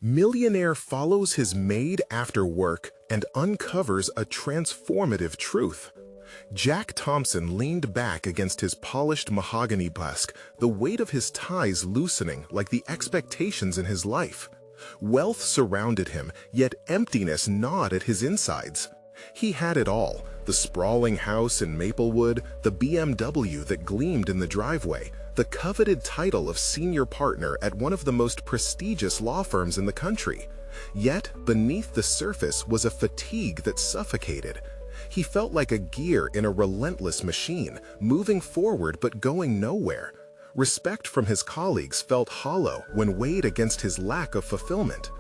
Millionaire follows his maid after work and uncovers a transformative truth. Jack Thompson leaned back against his polished mahogany desk, the weight of his ties loosening like the expectations in his life. Wealth surrounded him, yet emptiness gnawed at his insides. He had it all: the sprawling house in Maplewood, the BMW that gleamed in the driveway, the coveted title of senior partner at one of the most prestigious law firms in the country. Yet, beneath the surface was a fatigue that suffocated. He felt like a gear in a relentless machine, moving forward but going nowhere. Respect from his colleagues felt hollow when weighed against his lack of fulfillment.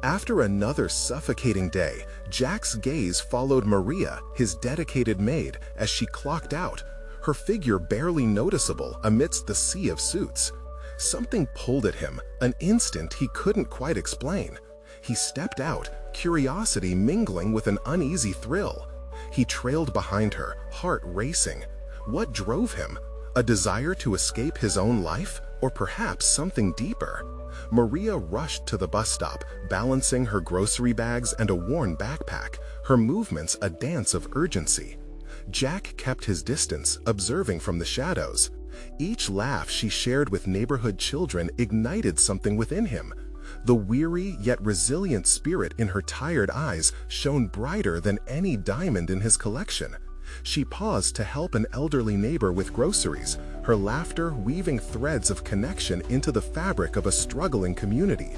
After another suffocating day, Jack's gaze followed Maria, his dedicated maid, as she clocked out, her figure barely noticeable amidst the sea of suits. Something pulled at him, an instinct he couldn't quite explain. He stepped out, curiosity mingling with an uneasy thrill. He trailed behind her, heart racing. What drove him? A desire to escape his own life, or perhaps something deeper? Maria rushed to the bus stop, balancing her grocery bags and a worn backpack, her movements a dance of urgency. Jack kept his distance, observing from the shadows. Each laugh she shared with neighborhood children ignited something within him. The weary yet resilient spirit in her tired eyes shone brighter than any diamond in his collection. She paused to help an elderly neighbor with groceries, her laughter weaving threads of connection into the fabric of a struggling community.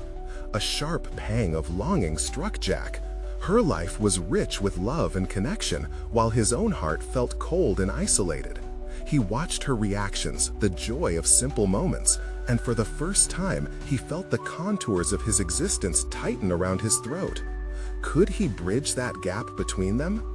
A sharp pang of longing struck Jack. Her life was rich with love and connection, while his own heart felt cold and isolated. He watched her reactions, the joy of simple moments, and for the first time he felt the contours of his existence tighten around his throat. Could he bridge that gap between them?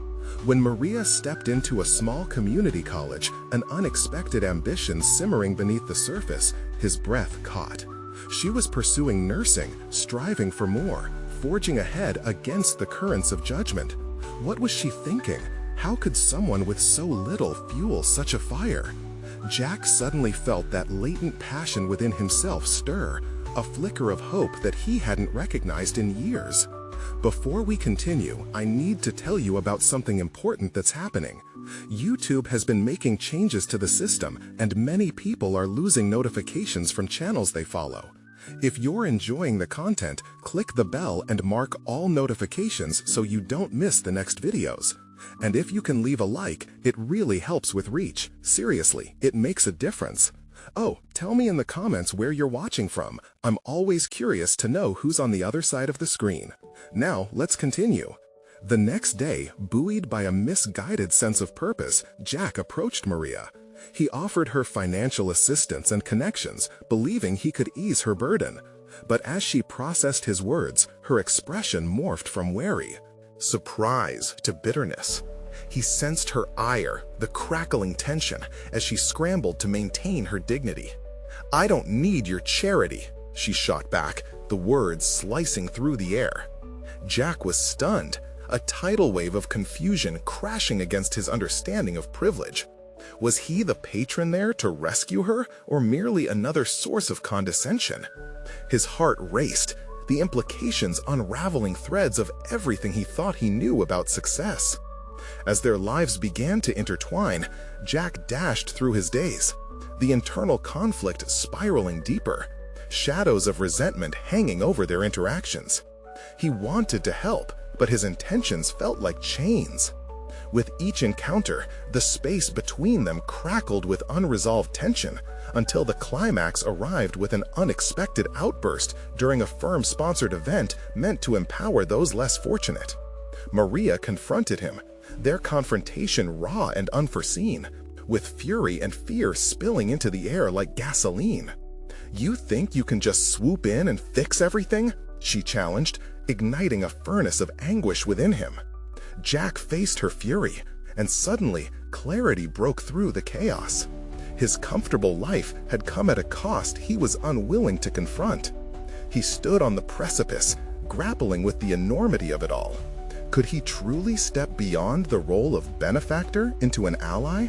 When Maria stepped into a small community college, an unexpected ambition simmering beneath the surface, his breath caught. She was pursuing nursing, striving for more, forging ahead against the currents of judgment. What was she thinking? How could someone with so little fuel such a fire? Jack suddenly felt that latent passion within himself stir, a flicker of hope that he hadn't recognized in years. Before we continue, I need to tell you about something important that's happening. YouTube has been making changes to the system, and many people are losing notifications from channels they follow. If you're enjoying the content, click the bell and mark all notifications so you don't miss the next videos. And if you can leave a like, it really helps with reach. Seriously, it makes a difference. Oh, tell me in the comments where you're watching from. I'm always curious to know who's on the other side of the screen. Now, let's continue. The next day, buoyed by a misguided sense of purpose, Jack approached Maria. He offered her financial assistance and connections, believing he could ease her burden. But as she processed his words, her expression morphed from wary, surprise to bitterness. He sensed her ire, the crackling tension, as she scrambled to maintain her dignity. "I don't need your charity," she shot back, the words slicing through the air. Jack was stunned, a tidal wave of confusion crashing against his understanding of privilege. Was he the patron there to rescue her, or merely another source of condescension? His heart raced, the implications unraveling threads of everything he thought he knew about success. As their lives began to intertwine, Jack dashed through his days, the internal conflict spiraling deeper, shadows of resentment hanging over their interactions. He wanted to help, but his intentions felt like chains. With each encounter, the space between them crackled with unresolved tension, until the climax arrived with an unexpected outburst during a firm-sponsored event meant to empower those less fortunate. Maria confronted him, their confrontation raw and unforeseen, with fury and fear spilling into the air like gasoline. "You think you can just swoop in and fix everything?" she challenged, igniting a furnace of anguish within him. Jack faced her fury, and suddenly clarity broke through the chaos. His comfortable life had come at a cost he was unwilling to confront. He stood on the precipice, grappling with the enormity of it all. Could he truly step beyond the role of benefactor into an ally?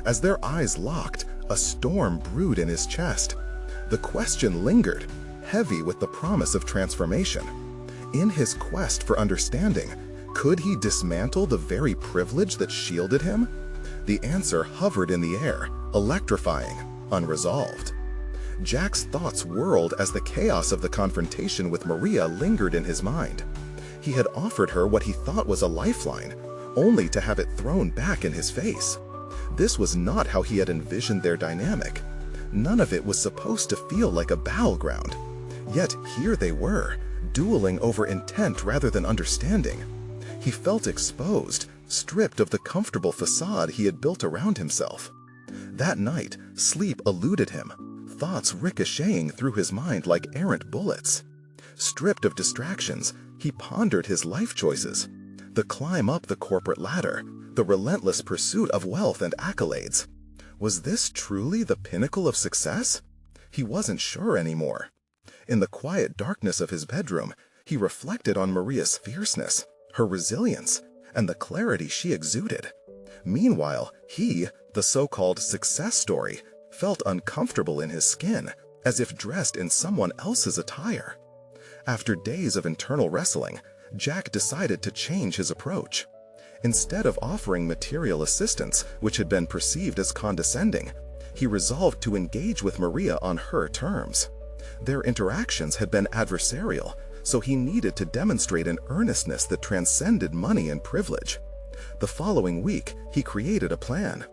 As their eyes locked, a storm brewed in his chest. The question lingered, heavy with the promise of transformation. In his quest for understanding, could he dismantle the very privilege that shielded him? The answer hovered in the air, electrifying, unresolved. Jack's thoughts whirled as the chaos of the confrontation with Maria lingered in his mind. He had offered her what he thought was a lifeline, only to have it thrown back in his face. This was not how he had envisioned their dynamic. None of it was supposed to feel like a battleground. Yet here they were, dueling over intent rather than understanding. He felt exposed, stripped of the comfortable facade he had built around himself. That night, sleep eluded him, thoughts ricocheting through his mind like errant bullets. Stripped of distractions, he pondered his life choices. The climb up the corporate ladder, the relentless pursuit of wealth and accolades. Was this truly the pinnacle of success? He wasn't sure anymore. In the quiet darkness of his bedroom, he reflected on Maria's fierceness, her resilience, and the clarity she exuded. Meanwhile, he, the so-called success story, felt uncomfortable in his skin, as if dressed in someone else's attire. After days of internal wrestling, Jack decided to change his approach. Instead of offering material assistance, which had been perceived as condescending, he resolved to engage with Maria on her terms. Their interactions had been adversarial, so he needed to demonstrate an earnestness that transcended money and privilege. The following week, he created a plan.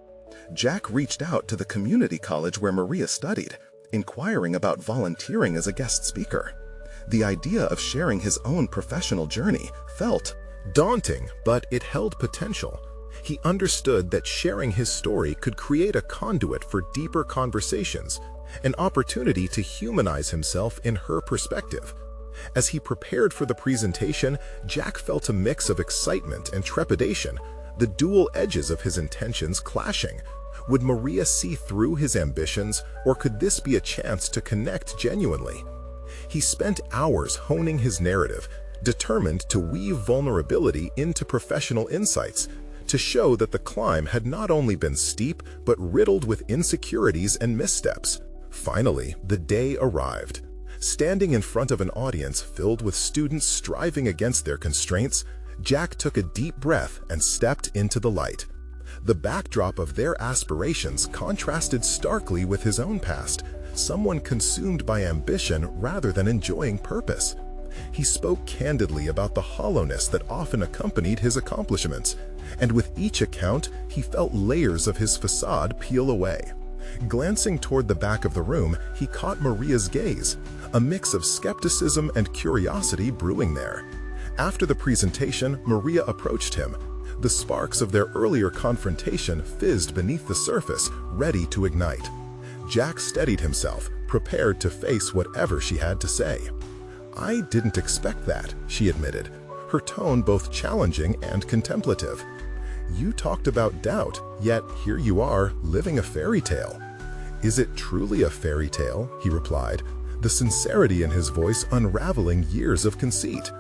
Jack reached out to the community college where Maria studied, inquiring about volunteering as a guest speaker. The idea of sharing his own professional journey felt daunting, but it held potential. He understood that sharing his story could create a conduit for deeper conversations, an opportunity to humanize himself in her perspective. As he prepared for the presentation, Jack felt a mix of excitement and trepidation, the dual edges of his intentions clashing. Would Maria see through his ambitions, or could this be a chance to connect genuinely? He spent hours honing his narrative, determined to weave vulnerability into professional insights, to show that the climb had not only been steep, but riddled with insecurities and missteps. Finally, the day arrived. Standing in front of an audience filled with students striving against their constraints, Jack took a deep breath and stepped into the light. The backdrop of their aspirations contrasted starkly with his own past, someone consumed by ambition rather than enjoying purpose. He spoke candidly about the hollowness that often accompanied his accomplishments, and with each account, he felt layers of his facade peel away. Glancing toward the back of the room, he caught Maria's gaze, a mix of skepticism and curiosity brewing there. After the presentation, Maria approached him. The sparks of their earlier confrontation fizzed beneath the surface, ready to ignite. Jack steadied himself, prepared to face whatever she had to say. "I didn't expect that," she admitted, her tone both challenging and contemplative. "You talked about doubt, yet here you are, living a fairy tale." "Is it truly a fairy tale?" he replied, the sincerity in his voice unraveling years of conceit.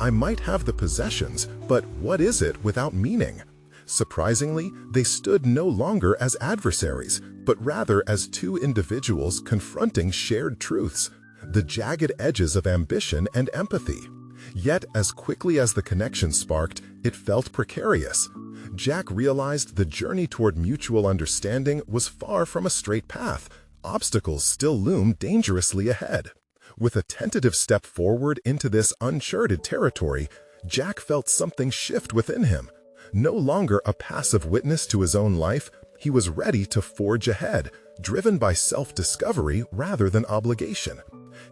"I might have the possessions, but what is it without meaning?" Surprisingly, they stood no longer as adversaries, but rather as two individuals confronting shared truths, the jagged edges of ambition and empathy. Yet, as quickly as the connection sparked, it felt precarious. Jack realized the journey toward mutual understanding was far from a straight path. Obstacles still loomed dangerously ahead. With a tentative step forward into this uncharted territory, Jack felt something shift within him. No longer a passive witness to his own life, he was ready to forge ahead, driven by self-discovery rather than obligation.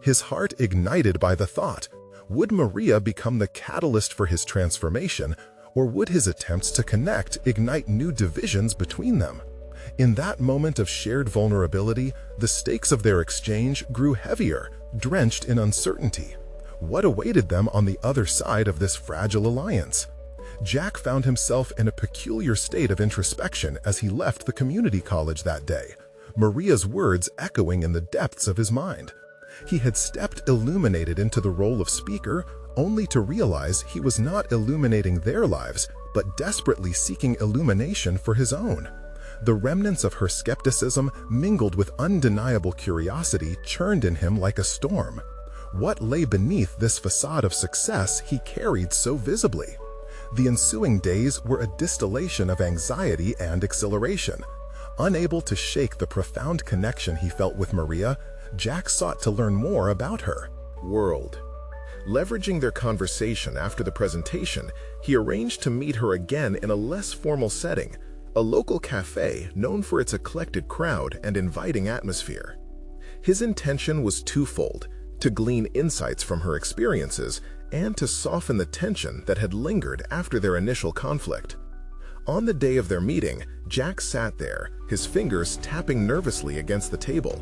His heart ignited by the thought, would Maria become the catalyst for his transformation, or would his attempts to connect ignite new divisions between them? In that moment of shared vulnerability, the stakes of their exchange grew heavier, drenched in uncertainty. What awaited them on the other side of this fragile alliance? Jack found himself in a peculiar state of introspection as he left the community college that day, Maria's words echoing in the depths of his mind. He had stepped illuminated into the role of speaker, only to realize he was not illuminating their lives, but desperately seeking illumination for his own. The remnants of her skepticism, mingled with undeniable curiosity, churned in him like a storm. What lay beneath this facade of success he carried so visibly? The ensuing days were a distillation of anxiety and exhilaration. Unable to shake the profound connection he felt with Maria, Jack sought to learn more about her world. Leveraging their conversation after the presentation, he arranged to meet her again in a less formal setting, a local cafe known for its eclectic crowd and inviting atmosphere. His intention was twofold: to glean insights from her experiences and to soften the tension that had lingered after their initial conflict. On the day of their meeting, Jack sat there, his fingers tapping nervously against the table.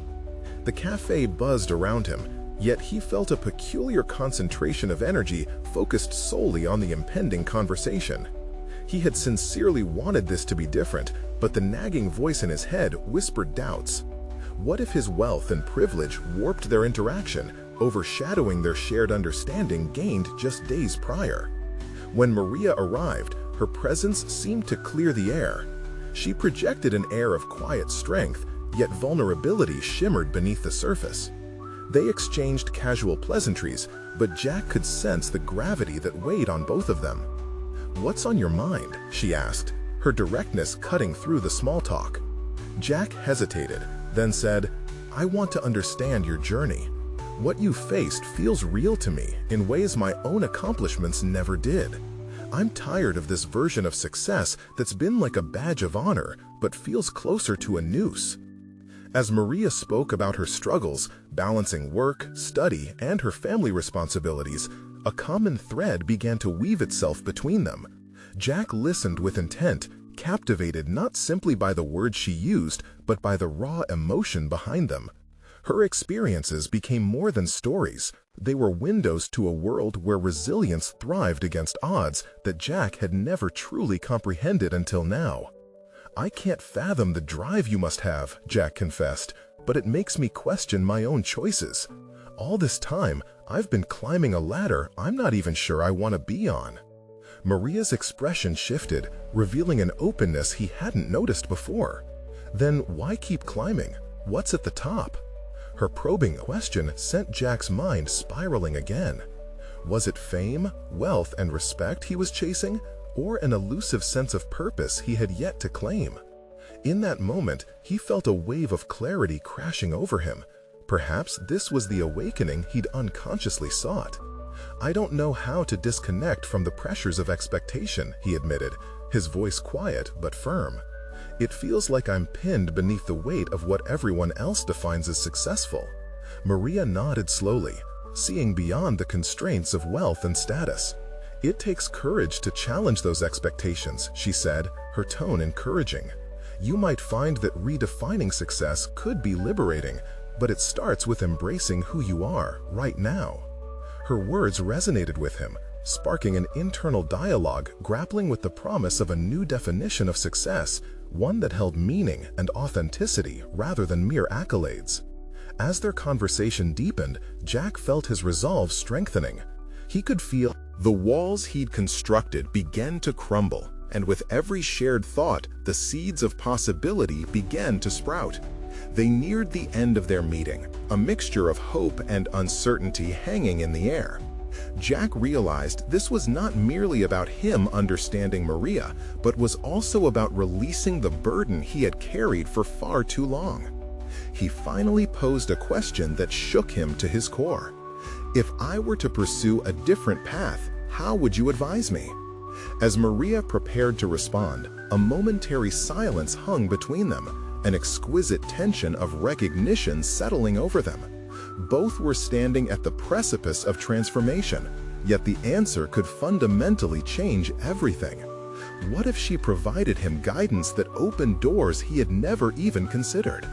The cafe buzzed around him, yet he felt a peculiar concentration of energy focused solely on the impending conversation. He had sincerely wanted this to be different, but the nagging voice in his head whispered doubts. What if his wealth and privilege warped their interaction, overshadowing their shared understanding gained just days prior? When Maria arrived, her presence seemed to clear the air. She projected an air of quiet strength, yet vulnerability shimmered beneath the surface. They exchanged casual pleasantries, but Jack could sense the gravity that weighed on both of them. "What's on your mind?" she asked, her directness cutting through the small talk. Jack hesitated, then said, "I want to understand your journey. What you faced feels real to me in ways my own accomplishments never did. I'm tired of this version of success that's been like a badge of honor, but feels closer to a noose." As Maria spoke about her struggles, balancing work, study, and her family responsibilities, a common thread began to weave itself between them. Jack listened with intent, captivated not simply by the words she used, but by the raw emotion behind them. Her experiences became more than stories. They were windows to a world where resilience thrived against odds that Jack had never truly comprehended until now. "I can't fathom the drive you must have," Jack confessed, "but it makes me question my own choices. All this time, I've been climbing a ladder I'm not even sure I want to be on." Maria's expression shifted, revealing an openness he hadn't noticed before. "Then why keep climbing? What's at the top?" Her probing question sent Jack's mind spiraling again. Was it fame, wealth, and respect he was chasing, or an elusive sense of purpose he had yet to claim? In that moment, he felt a wave of clarity crashing over him. Perhaps this was the awakening he'd unconsciously sought. "I don't know how to disconnect from the pressures of expectation," he admitted, his voice quiet but firm. "It feels like I'm pinned beneath the weight of what everyone else defines as successful." Maria nodded slowly, seeing beyond the constraints of wealth and status. "It takes courage to challenge those expectations," she said, her tone encouraging. "You might find that redefining success could be liberating, but it starts with embracing who you are right now." Her words resonated with him, sparking an internal dialogue grappling with the promise of a new definition of success, one that held meaning and authenticity rather than mere accolades. As their conversation deepened, Jack felt his resolve strengthening. He could feel the walls he'd constructed began to crumble, and with every shared thought, the seeds of possibility began to sprout. They neared the end of their meeting, a mixture of hope and uncertainty hanging in the air. Jack realized this was not merely about him understanding Maria, but was also about releasing the burden he had carried for far too long. He finally posed a question that shook him to his core. "If I were to pursue a different path, how would you advise me?" As Maria prepared to respond, a momentary silence hung between them, an exquisite tension of recognition settling over them. Both were standing at the precipice of transformation, yet the answer could fundamentally change everything. What if she provided him guidance that opened doors he had never even considered?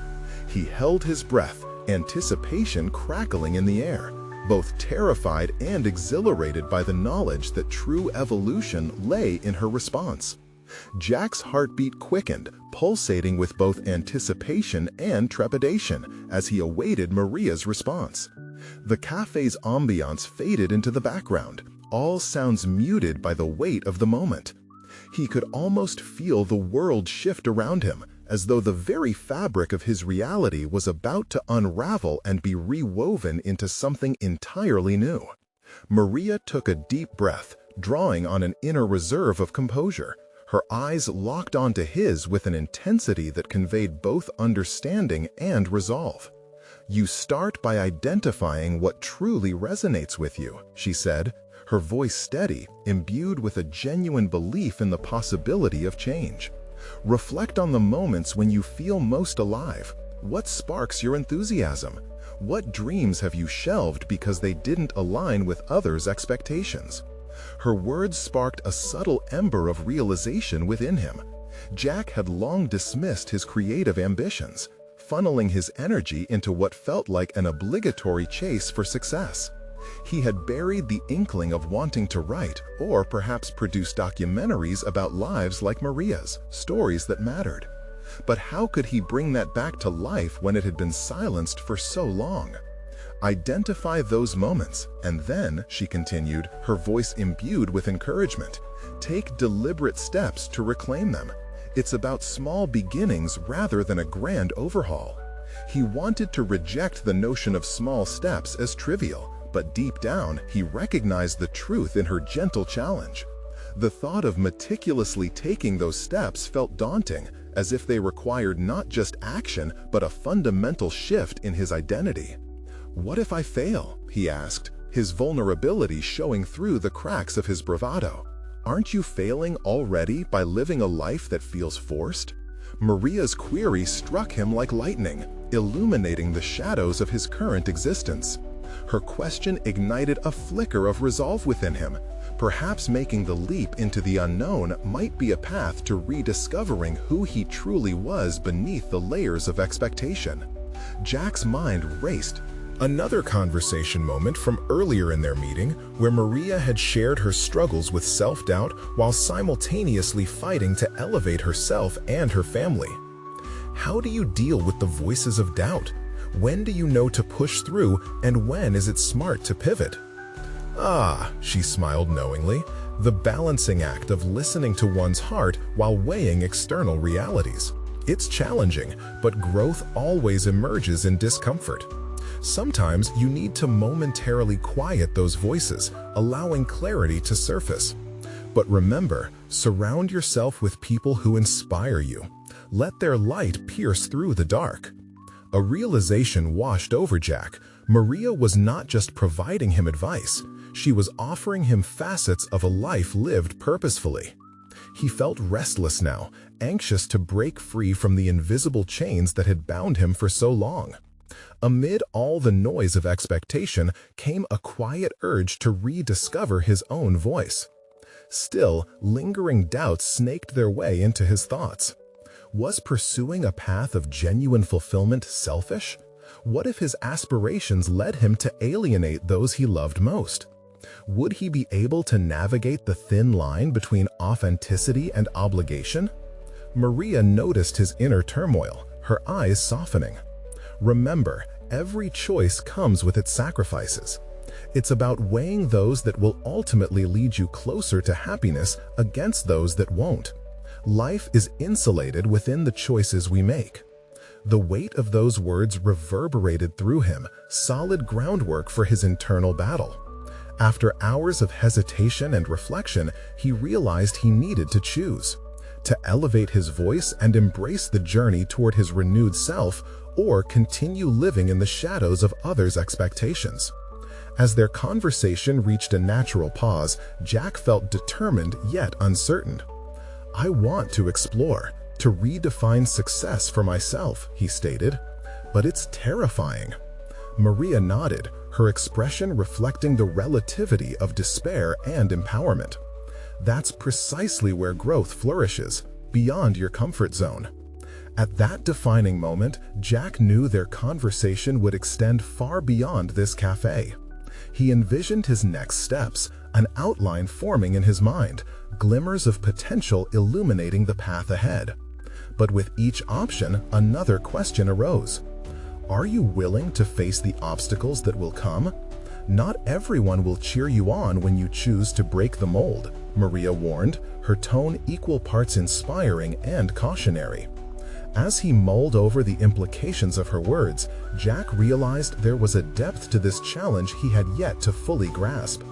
He held his breath, anticipation crackling in the air, both terrified and exhilarated by the knowledge that true evolution lay in her response. Jack's heartbeat quickened, pulsating with both anticipation and trepidation as he awaited Maria's response. The cafe's ambiance faded into the background, all sounds muted by the weight of the moment. He could almost feel the world shift around him, as though the very fabric of his reality was about to unravel and be rewoven into something entirely new. Maria took a deep breath, drawing on an inner reserve of composure. Her eyes locked onto his with an intensity that conveyed both understanding and resolve. "You start by identifying what truly resonates with you," she said, her voice steady, imbued with a genuine belief in the possibility of change. "Reflect on the moments when you feel most alive. What sparks your enthusiasm? What dreams have you shelved because they didn't align with others' expectations?" Her words sparked a subtle ember of realization within him. Jack had long dismissed his creative ambitions, funneling his energy into what felt like an obligatory chase for success. He had buried the inkling of wanting to write or perhaps produce documentaries about lives like Maria's, stories that mattered. But how could he bring that back to life when it had been silenced for so long? "Identify those moments, and then," she continued, her voice imbued with encouragement, "take deliberate steps to reclaim them. It's about small beginnings rather than a grand overhaul." He wanted to reject the notion of small steps as trivial, but deep down, he recognized the truth in her gentle challenge. The thought of meticulously taking those steps felt daunting, as if they required not just action, but a fundamental shift in his identity. "What if I fail?" he asked, his vulnerability showing through the cracks of his bravado. "Aren't you failing already by living a life that feels forced?" Maria's query struck him like lightning, illuminating the shadows of his current existence. Her question ignited a flicker of resolve within him. Perhaps making the leap into the unknown might be a path to rediscovering who he truly was beneath the layers of expectation. Jack's mind raced. Another conversation moment from earlier in their meeting, where Maria had shared her struggles with self-doubt while simultaneously fighting to elevate herself and her family. "How do you deal with the voices of doubt? When do you know to push through, and when is it smart to pivot?" "Ah," she smiled knowingly, "the balancing act of listening to one's heart while weighing external realities. It's challenging, but growth always emerges in discomfort. Sometimes you need to momentarily quiet those voices, allowing clarity to surface. But remember, surround yourself with people who inspire you. Let their light pierce through the dark." A realization washed over Jack. Maria was not just providing him advice, she was offering him facets of a life lived purposefully. He felt restless now, anxious to break free from the invisible chains that had bound him for so long. Amid all the noise of expectation came a quiet urge to rediscover his own voice. Still, lingering doubts snaked their way into his thoughts. Was pursuing a path of genuine fulfillment selfish? What if his aspirations led him to alienate those he loved most? Would he be able to navigate the thin line between authenticity and obligation? Maria noticed his inner turmoil, her eyes softening. Remember, every choice comes with its sacrifices. It's about weighing those that will ultimately lead you closer to happiness against those that won't. Life is insulated within the choices we make. The weight of those words reverberated through him, solid groundwork for his internal battle. After hours of hesitation and reflection, he realized he needed to choose: to elevate his voice and embrace the journey toward his renewed self, or continue living in the shadows of others' expectations. As their conversation reached a natural pause, Jack felt determined yet uncertain. "I want to explore, to redefine success for myself," he stated, "but it's terrifying." Maria nodded, her expression reflecting the relativity of despair and empowerment. "That's precisely where growth flourishes, beyond your comfort zone." At that defining moment, Jack knew their conversation would extend far beyond this cafe. He envisioned his next steps, an outline forming in his mind, glimmers of potential illuminating the path ahead. But with each option, another question arose. Are you willing to face the obstacles that will come? Not everyone will cheer you on when you choose to break the mold, Maria warned, her tone equal parts inspiring and cautionary. As he mulled over the implications of her words, Jack realized there was a depth to this challenge he had yet to fully grasp.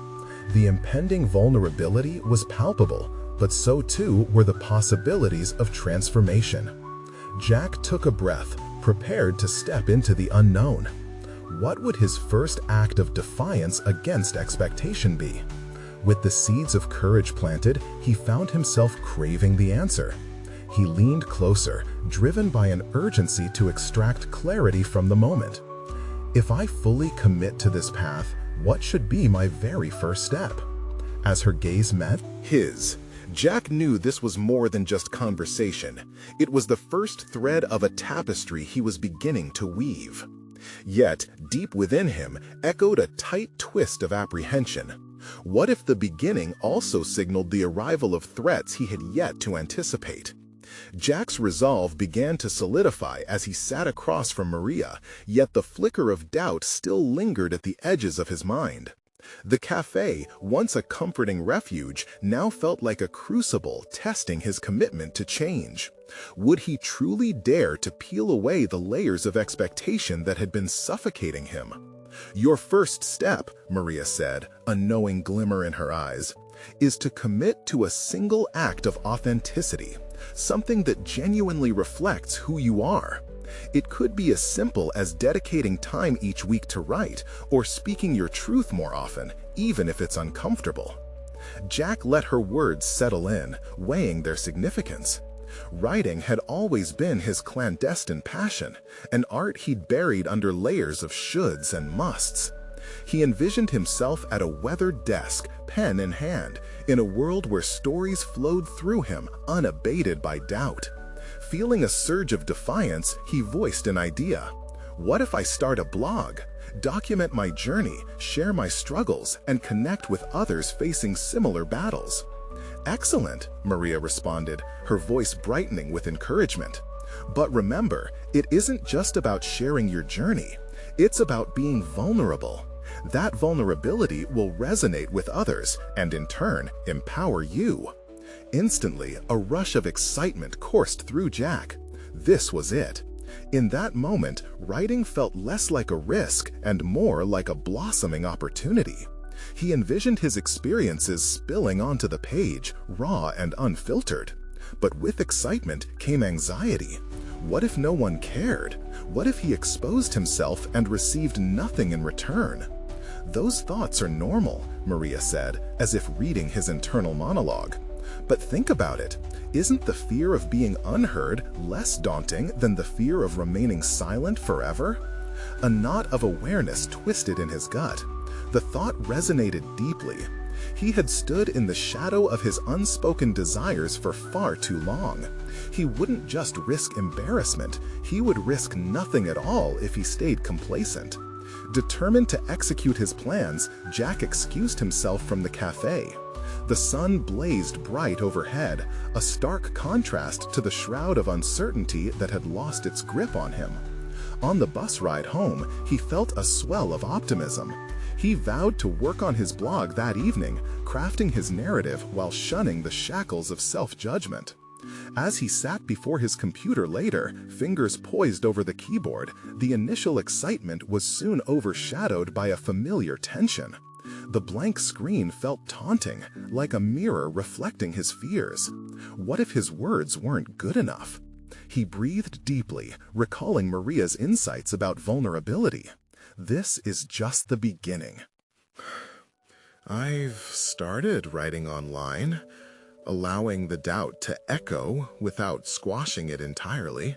The impending vulnerability was palpable, but so too were the possibilities of transformation. Jack took a breath, prepared to step into the unknown. What would his first act of defiance against expectation be? With the seeds of courage planted, he found himself craving the answer. He leaned closer, driven by an urgency to extract clarity from the moment. If I fully commit to this path, what should be my very first step? As her gaze met his, Jack knew this was more than just conversation. It was the first thread of a tapestry he was beginning to weave. Yet, deep within him, echoed a tight twist of apprehension. What if the beginning also signaled the arrival of threats he had yet to anticipate? Jack's resolve began to solidify as he sat across from Maria, yet the flicker of doubt still lingered at the edges of his mind. The cafe, once a comforting refuge, now felt like a crucible testing his commitment to change. Would he truly dare to peel away the layers of expectation that had been suffocating him? "Your first step," Maria said, a knowing glimmer in her eyes, "is to commit to a single act of authenticity, something that genuinely reflects who you are. It could be as simple as dedicating time each week to write, or speaking your truth more often, even if it's uncomfortable." Jack let her words settle in, weighing their significance. Writing had always been his clandestine passion, an art he'd buried under layers of shoulds and musts. He envisioned himself at a weathered desk, pen in hand, in a world where stories flowed through him, unabated by doubt. Feeling a surge of defiance, he voiced an idea. "What if I start a blog? Document my journey, share my struggles, and connect with others facing similar battles." "Excellent," Maria responded, her voice brightening with encouragement. "But remember, it isn't just about sharing your journey. It's about being vulnerable. That vulnerability will resonate with others and, in turn, empower you." Instantly, a rush of excitement coursed through Jack. This was it. In that moment, writing felt less like a risk and more like a blossoming opportunity. He envisioned his experiences spilling onto the page, raw and unfiltered. But with excitement came anxiety. What if no one cared? What if he exposed himself and received nothing in return? "Those thoughts are normal," Maria said, as if reading his internal monologue. "But think about it. Isn't the fear of being unheard less daunting than the fear of remaining silent forever?" A knot of awareness twisted in his gut. The thought resonated deeply. He had stood in the shadow of his unspoken desires for far too long. He wouldn't just risk embarrassment, he would risk nothing at all if he stayed complacent. Determined to execute his plans, Jack excused himself from the cafe. The sun blazed bright overhead, a stark contrast to the shroud of uncertainty that had lost its grip on him. On the bus ride home, he felt a swell of optimism. He vowed to work on his blog that evening, crafting his narrative while shunning the shackles of self-judgment. As he sat before his computer later, fingers poised over the keyboard, the initial excitement was soon overshadowed by a familiar tension. The blank screen felt taunting, like a mirror reflecting his fears. What if his words weren't good enough? He breathed deeply, recalling Maria's insights about vulnerability. This is just the beginning. "I've started writing online, allowing the doubt to echo without squashing it entirely.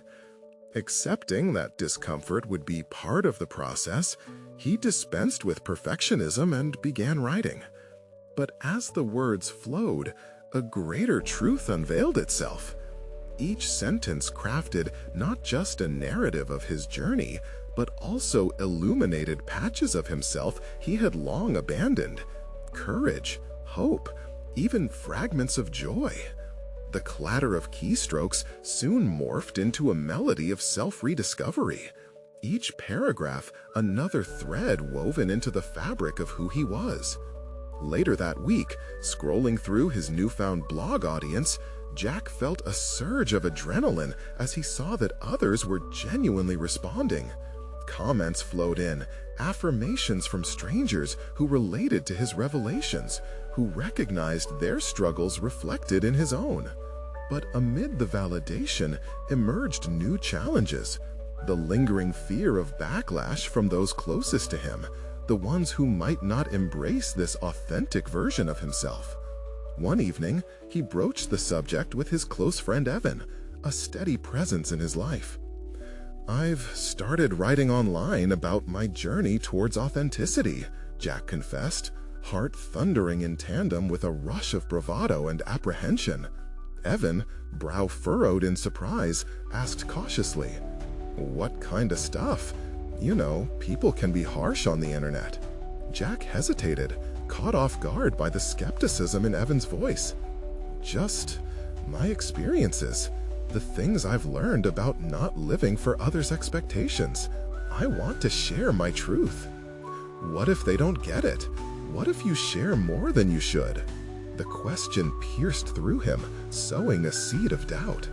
Accepting that discomfort would be part of the process, he dispensed with perfectionism and began writing. But as the words flowed, a greater truth unveiled itself. Each sentence crafted not just a narrative of his journey, but also illuminated patches of himself he had long abandoned. Courage, hope, even fragments of joy. The clatter of keystrokes soon morphed into a melody of self-rediscovery. Each paragraph another thread woven into the fabric of who he was. Later that week, scrolling through his newfound blog audience, Jack felt a surge of adrenaline as he saw that others were genuinely responding. Comments flowed in, affirmations from strangers who related to his revelations, who recognized their struggles reflected in his own. But amid the validation emerged new challenges. The lingering fear of backlash from those closest to him, the ones who might not embrace this authentic version of himself. One evening, he broached the subject with his close friend Evan, a steady presence in his life. "I've started writing online about my journey towards authenticity," Jack confessed, heart thundering in tandem with a rush of bravado and apprehension. Evan, brow furrowed in surprise, asked cautiously, "What kind of stuff? You know, people can be harsh on the internet." Jack hesitated, caught off guard by the skepticism in Evan's voice. "Just my experiences, the things I've learned about not living for others' expectations. I want to share my truth." "What if they don't get it? What if you share more than you should?" The question pierced through him, sowing a seed of doubt.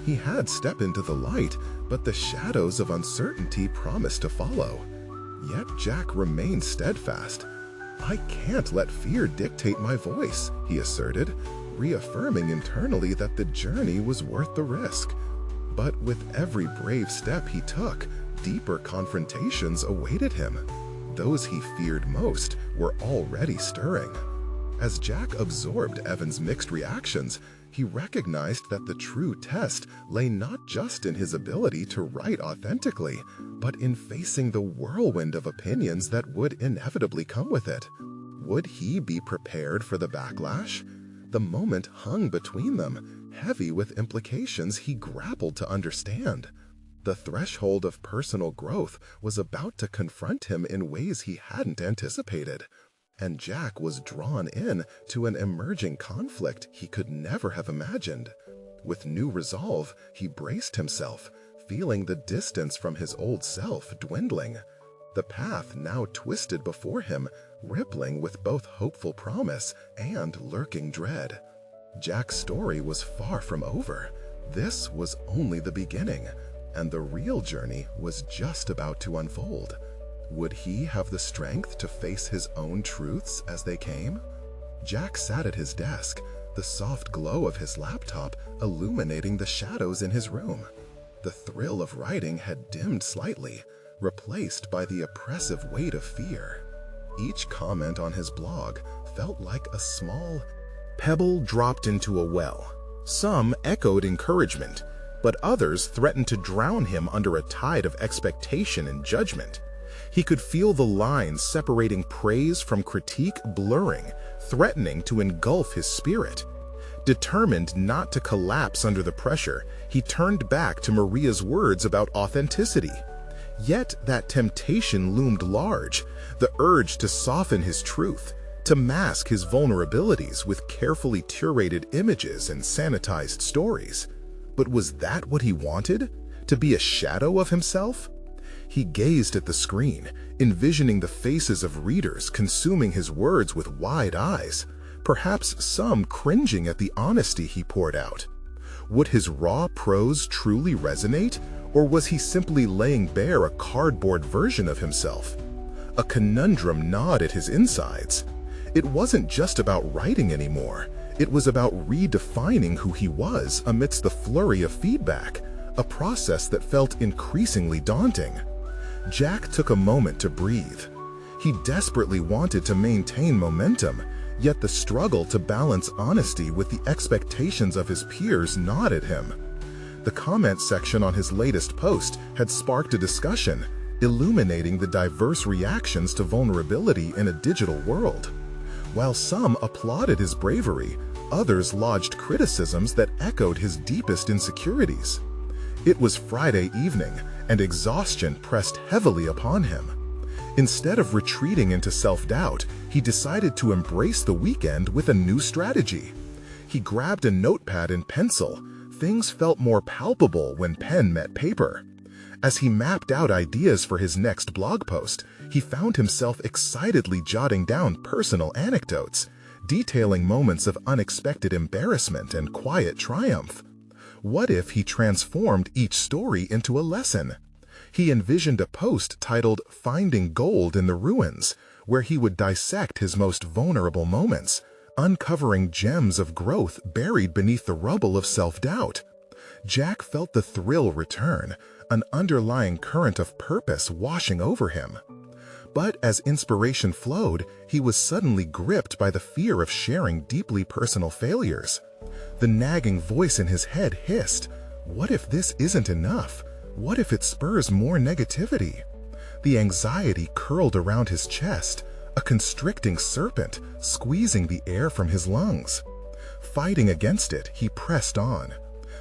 He had stepped into the light, but the shadows of uncertainty promised to follow. Yet Jack remained steadfast. "I can't let fear dictate my voice," he asserted, reaffirming internally that the journey was worth the risk. But with every brave step he took, deeper confrontations awaited him. Those he feared most were already stirring. As Jack absorbed Evan's mixed reactions, he recognized that the true test lay not just in his ability to write authentically, but in facing the whirlwind of opinions that would inevitably come with it. Would he be prepared for the backlash? The moment hung between them, heavy with implications he grappled to understand. The threshold of personal growth was about to confront him in ways he hadn't anticipated. And Jack was drawn in to an emerging conflict he could never have imagined. With new resolve, he braced himself, feeling the distance from his old self dwindling. The path now twisted before him, rippling with both hopeful promise and lurking dread. Jack's story was far from over. This was only the beginning, and the real journey was just about to unfold. Would he have the strength to face his own truths as they came? Jack sat at his desk, the soft glow of his laptop illuminating the shadows in his room. The thrill of writing had dimmed slightly, replaced by the oppressive weight of fear. Each comment on his blog felt like a small pebble dropped into a well. Some echoed encouragement, but others threatened to drown him under a tide of expectation and judgment. He could feel the lines separating praise from critique blurring, threatening to engulf his spirit. Determined not to collapse under the pressure, he turned back to Maria's words about authenticity. Yet that temptation loomed large, the urge to soften his truth, to mask his vulnerabilities with carefully curated images and sanitized stories. But was that what he wanted? To be a shadow of himself? He gazed at the screen, envisioning the faces of readers consuming his words with wide eyes, perhaps some cringing at the honesty he poured out. Would his raw prose truly resonate, or was he simply laying bare a cardboard version of himself? A conundrum gnawed at his insides. It wasn't just about writing anymore. It was about redefining who he was amidst the flurry of feedback, a process that felt increasingly daunting. Jack took a moment to breathe. He desperately wanted to maintain momentum, yet the struggle to balance honesty with the expectations of his peers gnawed at him. The comment section on his latest post had sparked a discussion, illuminating the diverse reactions to vulnerability in a digital world. While some applauded his bravery, others lodged criticisms that echoed his deepest insecurities. It was Friday evening, and exhaustion pressed heavily upon him. Instead of retreating into self-doubt, he decided to embrace the weekend with a new strategy. He grabbed a notepad and pencil. Things felt more palpable when pen met paper. As he mapped out ideas for his next blog post, he found himself excitedly jotting down personal anecdotes, detailing moments of unexpected embarrassment and quiet triumph. What if he transformed each story into a lesson? He envisioned a post titled "Finding Gold in the Ruins," where he would dissect his most vulnerable moments, uncovering gems of growth buried beneath the rubble of self-doubt. Jack felt the thrill return, an underlying current of purpose washing over him. But as inspiration flowed, he was suddenly gripped by the fear of sharing deeply personal failures. The nagging voice in his head hissed, "What if this isn't enough? What if it spurs more negativity?" The anxiety curled around his chest, a constricting serpent squeezing the air from his lungs. Fighting against it, he pressed on.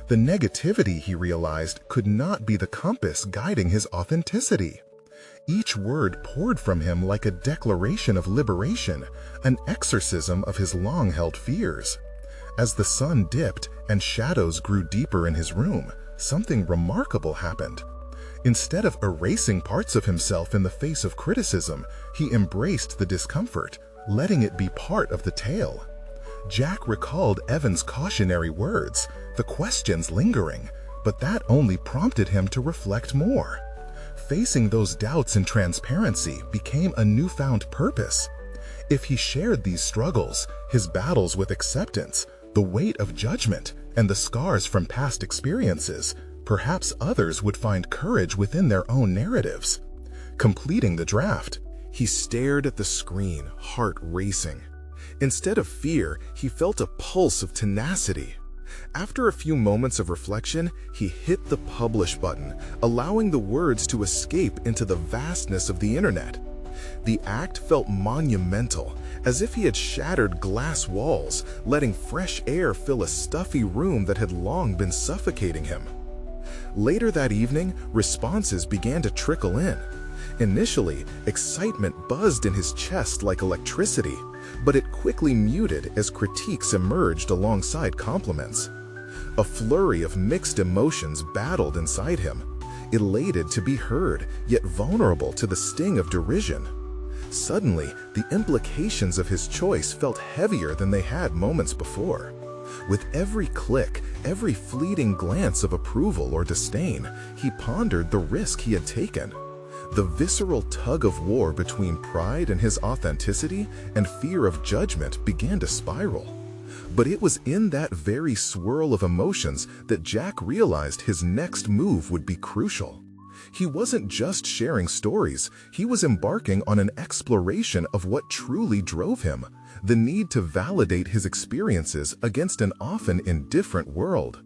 The negativity, he realized, could not be the compass guiding his authenticity. Each word poured from him like a declaration of liberation, an exorcism of his long-held fears. As the sun dipped and shadows grew deeper in his room, something remarkable happened. Instead of erasing parts of himself in the face of criticism, he embraced the discomfort, letting it be part of the tale. Jack recalled Evan's cautionary words, the questions lingering, but that only prompted him to reflect more. Facing those doubts in transparency became a newfound purpose. If he shared these struggles, his battles with acceptance, the weight of judgment, and the scars from past experiences, perhaps others would find courage within their own narratives. Completing the draft, he stared at the screen, heart racing. Instead of fear, he felt a pulse of tenacity. After a few moments of reflection, he hit the publish button, allowing the words to escape into the vastness of the internet. The act felt monumental, as if he had shattered glass walls, letting fresh air fill a stuffy room that had long been suffocating him. Later that evening, responses began to trickle in. Initially, excitement buzzed in his chest like electricity, but it quickly muted as critiques emerged alongside compliments. A flurry of mixed emotions battled inside him, elated to be heard, yet vulnerable to the sting of derision. Suddenly, the implications of his choice felt heavier than they had moments before. With every click, every fleeting glance of approval or disdain, he pondered the risk he had taken. The visceral tug-of-war between pride in his authenticity and fear of judgment began to spiral. But it was in that very swirl of emotions that Jack realized his next move would be crucial. He wasn't just sharing stories, he was embarking on an exploration of what truly drove him, the need to validate his experiences against an often indifferent world.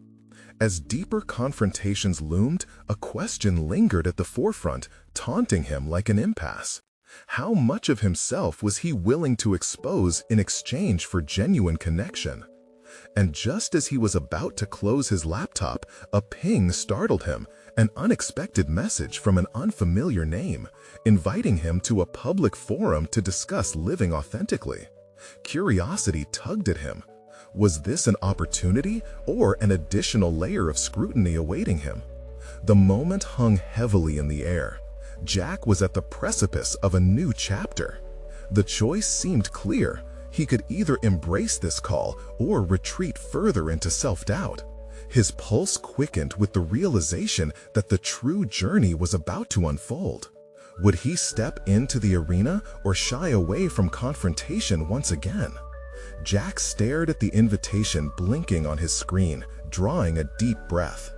As deeper confrontations loomed, a question lingered at the forefront, taunting him like an impasse. How much of himself was he willing to expose in exchange for genuine connection? And just as he was about to close his laptop, a ping startled him, an unexpected message from an unfamiliar name, inviting him to a public forum to discuss living authentically. Curiosity tugged at him. Was this an opportunity or an additional layer of scrutiny awaiting him? The moment hung heavily in the air. Jack was at the precipice of a new chapter. The choice seemed clear. He could either embrace this call or retreat further into self-doubt. His pulse quickened with the realization that the true journey was about to unfold. Would he step into the arena or shy away from confrontation once again? Jack stared at the invitation blinking on his screen, drawing a deep breath.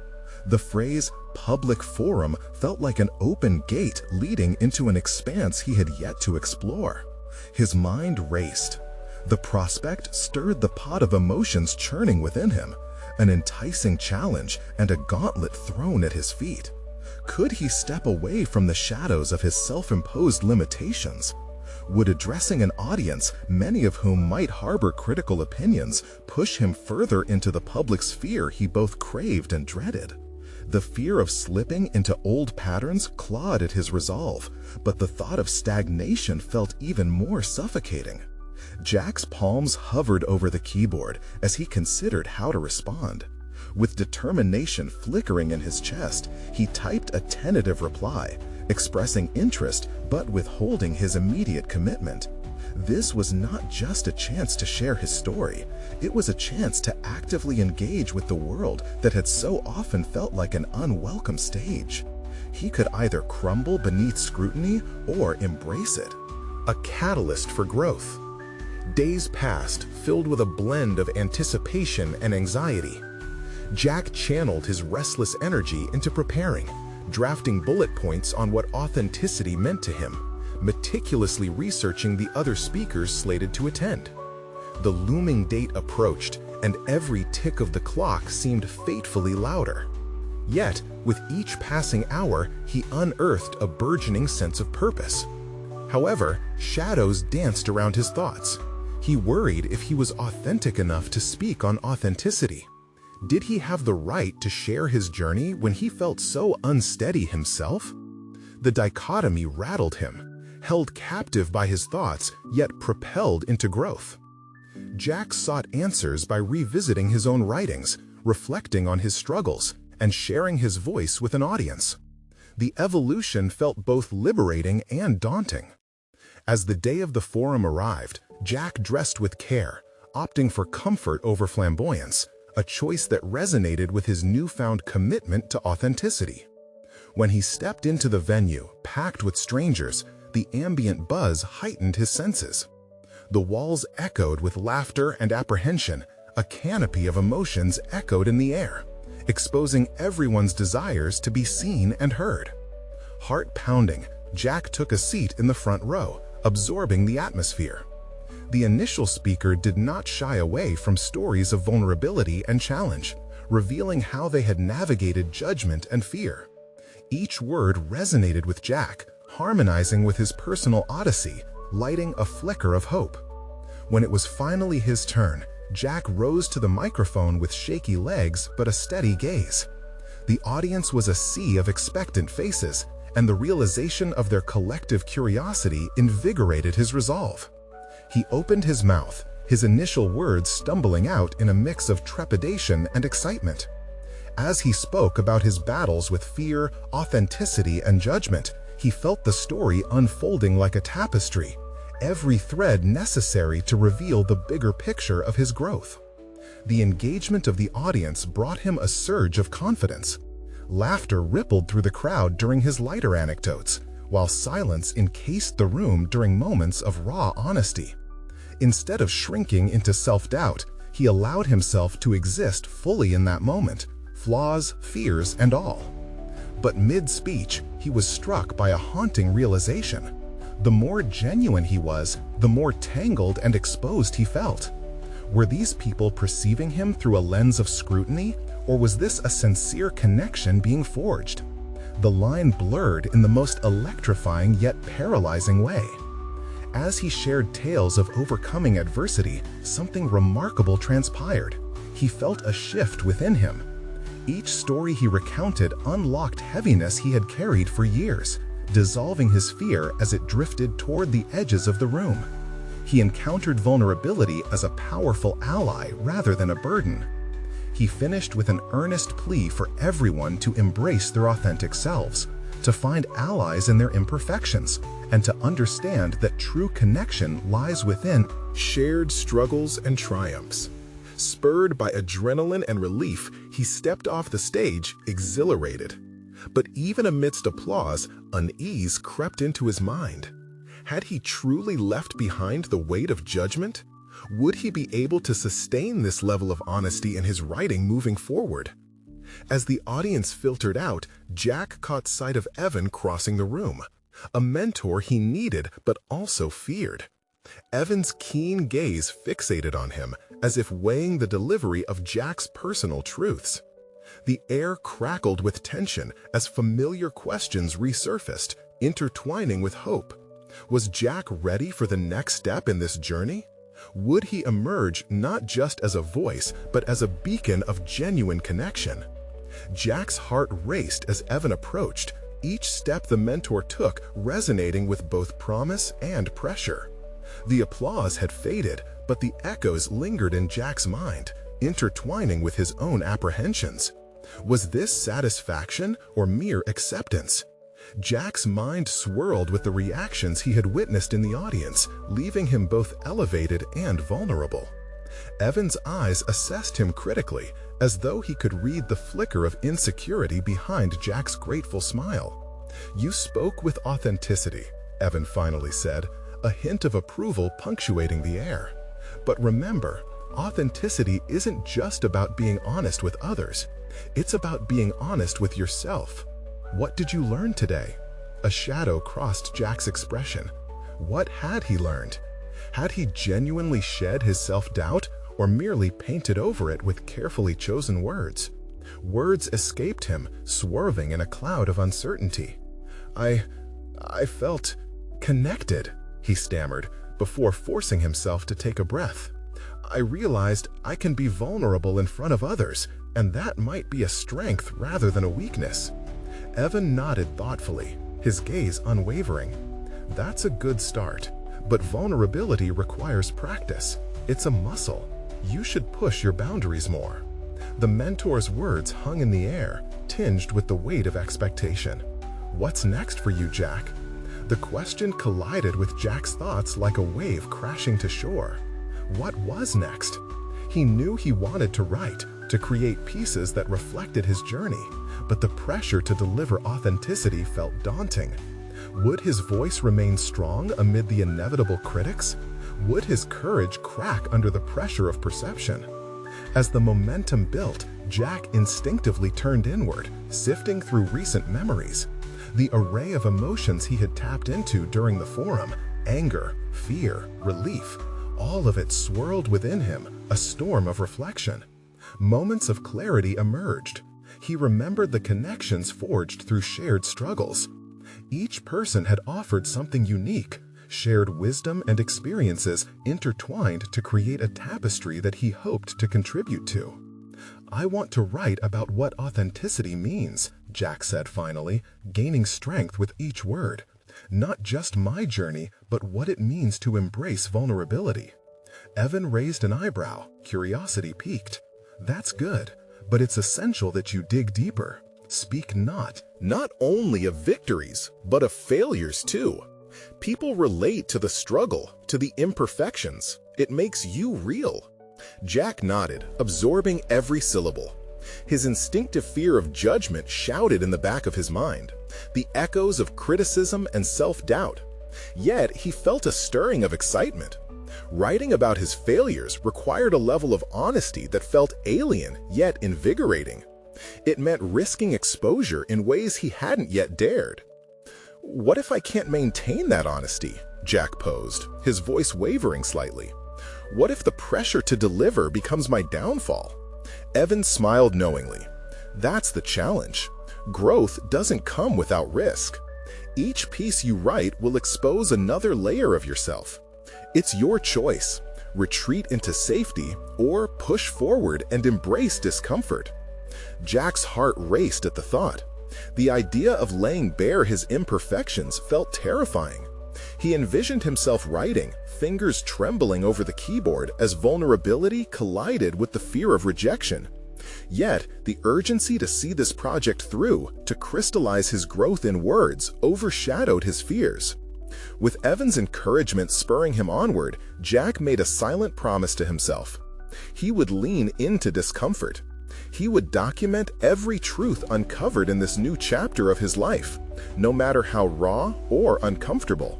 The phrase "public forum" felt like an open gate leading into an expanse he had yet to explore. His mind raced. The prospect stirred the pot of emotions churning within him, an enticing challenge and a gauntlet thrown at his feet. Could he step away from the shadows of his self-imposed limitations? Would addressing an audience, many of whom might harbor critical opinions, push him further into the public sphere he both craved and dreaded? The fear of slipping into old patterns clawed at his resolve, but the thought of stagnation felt even more suffocating. Jack's palms hovered over the keyboard as he considered how to respond. With determination flickering in his chest, he typed a tentative reply, expressing interest but withholding his immediate commitment. This was not just a chance to share his story, it was a chance to actively engage with the world that had so often felt like an unwelcome stage. He could either crumble beneath scrutiny or embrace it. A catalyst for growth. Days passed, filled with a blend of anticipation and anxiety. Jack channeled his restless energy into preparing, drafting bullet points on what authenticity meant to him, meticulously researching the other speakers slated to attend. The looming date approached, and every tick of the clock seemed fatefully louder. Yet, with each passing hour, he unearthed a burgeoning sense of purpose. However, shadows danced around his thoughts. He worried if he was authentic enough to speak on authenticity. Did he have the right to share his journey when he felt so unsteady himself? The dichotomy rattled him, held captive by his thoughts, yet propelled into growth. Jack sought answers by revisiting his own writings, reflecting on his struggles, and sharing his voice with an audience. The evolution felt both liberating and daunting. As the day of the forum arrived, Jack dressed with care, opting for comfort over flamboyance, a choice that resonated with his newfound commitment to authenticity. When he stepped into the venue, packed with strangers, the ambient buzz heightened his senses. The walls echoed with laughter and apprehension, a canopy of emotions echoed in the air, exposing everyone's desires to be seen and heard. Heart pounding, Jack took a seat in the front row, absorbing the atmosphere. The initial speaker did not shy away from stories of vulnerability and challenge, revealing how they had navigated judgment and fear. Each word resonated with Jack, harmonizing with his personal odyssey, lighting a flicker of hope. When it was finally his turn, Jack rose to the microphone with shaky legs but a steady gaze. The audience was a sea of expectant faces, and the realization of their collective curiosity invigorated his resolve. He opened his mouth, his initial words stumbling out in a mix of trepidation and excitement. As he spoke about his battles with fear, authenticity, and judgment, he felt the story unfolding like a tapestry, every thread necessary to reveal the bigger picture of his growth. The engagement of the audience brought him a surge of confidence. Laughter rippled through the crowd during his lighter anecdotes, while silence encased the room during moments of raw honesty. Instead of shrinking into self-doubt, he allowed himself to exist fully in that moment, flaws, fears, and all. But mid-speech, he was struck by a haunting realization. The more genuine he was, the more tangled and exposed he felt. Were these people perceiving him through a lens of scrutiny, or was this a sincere connection being forged? The line blurred in the most electrifying yet paralyzing way. As he shared tales of overcoming adversity, something remarkable transpired. He felt a shift within him. Each story he recounted unlocked heaviness he had carried for years, dissolving his fear as it drifted toward the edges of the room. He encountered vulnerability as a powerful ally rather than a burden. He finished with an earnest plea for everyone to embrace their authentic selves, to find allies in their imperfections, and to understand that true connection lies within shared struggles and triumphs. Spurred by adrenaline and relief, he stepped off the stage, exhilarated. But even amidst applause, unease crept into his mind. Had he truly left behind the weight of judgment? Would he be able to sustain this level of honesty in his writing moving forward? As the audience filtered out, Jack caught sight of Evan crossing the room, a mentor he needed but also feared. Evan's keen gaze fixated on him, as if weighing the delivery of Jack's personal truths. The air crackled with tension as familiar questions resurfaced, intertwining with hope. Was Jack ready for the next step in this journey? Would he emerge not just as a voice, but as a beacon of genuine connection? Jack's heart raced as Evan approached, each step the mentor took resonating with both promise and pressure. The applause had faded, but the echoes lingered in Jack's mind, intertwining with his own apprehensions. Was this satisfaction or mere acceptance? Jack's mind swirled with the reactions he had witnessed in the audience, leaving him both elevated and vulnerable. Evan's eyes assessed him critically, as though he could read the flicker of insecurity behind Jack's grateful smile. "You spoke with authenticity," Evan finally said, a hint of approval punctuating the air. "But remember, authenticity isn't just about being honest with others. It's about being honest with yourself. What did you learn today?" A shadow crossed Jack's expression. What had he learned? Had he genuinely shed his self-doubt, or merely painted over it with carefully chosen words? Words escaped him, swerving in a cloud of uncertainty. I felt connected," he stammered, before forcing himself to take a breath. "I realized I can be vulnerable in front of others, and that might be a strength rather than a weakness." Evan nodded thoughtfully, his gaze unwavering. "That's a good start, but vulnerability requires practice. It's a muscle. You should push your boundaries more." The mentor's words hung in the air, tinged with the weight of expectation. "What's next for you, Jack?" The question collided with Jack's thoughts like a wave crashing to shore. What was next? He knew he wanted to write, to create pieces that reflected his journey, but the pressure to deliver authenticity felt daunting. Would his voice remain strong amid the inevitable critics? Would his courage crack under the pressure of perception? As the momentum built, Jack instinctively turned inward, sifting through recent memories. The array of emotions he had tapped into during the forum, anger, fear, relief, all of it swirled within him, a storm of reflection. Moments of clarity emerged. He remembered the connections forged through shared struggles. Each person had offered something unique, shared wisdom and experiences intertwined to create a tapestry that he hoped to contribute to. "I want to write about what authenticity means," Jack said finally, gaining strength with each word. "Not just my journey, but what it means to embrace vulnerability." Evan raised an eyebrow, curiosity piqued. "That's good, but it's essential that you dig deeper. Speak not only of victories, but of failures too. People relate to the struggle, to the imperfections. It makes you real." Jack nodded, absorbing every syllable. His instinctive fear of judgment shouted in the back of his mind, the echoes of criticism and self-doubt. Yet he felt a stirring of excitement. Writing about his failures required a level of honesty that felt alien yet invigorating. It meant risking exposure in ways he hadn't yet dared. "What if I can't maintain that honesty?" Jack posed, his voice wavering slightly. "What if the pressure to deliver becomes my downfall?" Evan smiled knowingly. "That's the challenge. Growth doesn't come without risk. Each piece you write will expose another layer of yourself. It's your choice. Retreat into safety or push forward and embrace discomfort." Jack's heart raced at the thought. The idea of laying bare his imperfections felt terrifying. He envisioned himself writing, fingers trembling over the keyboard as vulnerability collided with the fear of rejection. Yet, the urgency to see this project through, to crystallize his growth in words, overshadowed his fears. With Evan's encouragement spurring him onward, Jack made a silent promise to himself. He would lean into discomfort. He would document every truth uncovered in this new chapter of his life, no matter how raw or uncomfortable.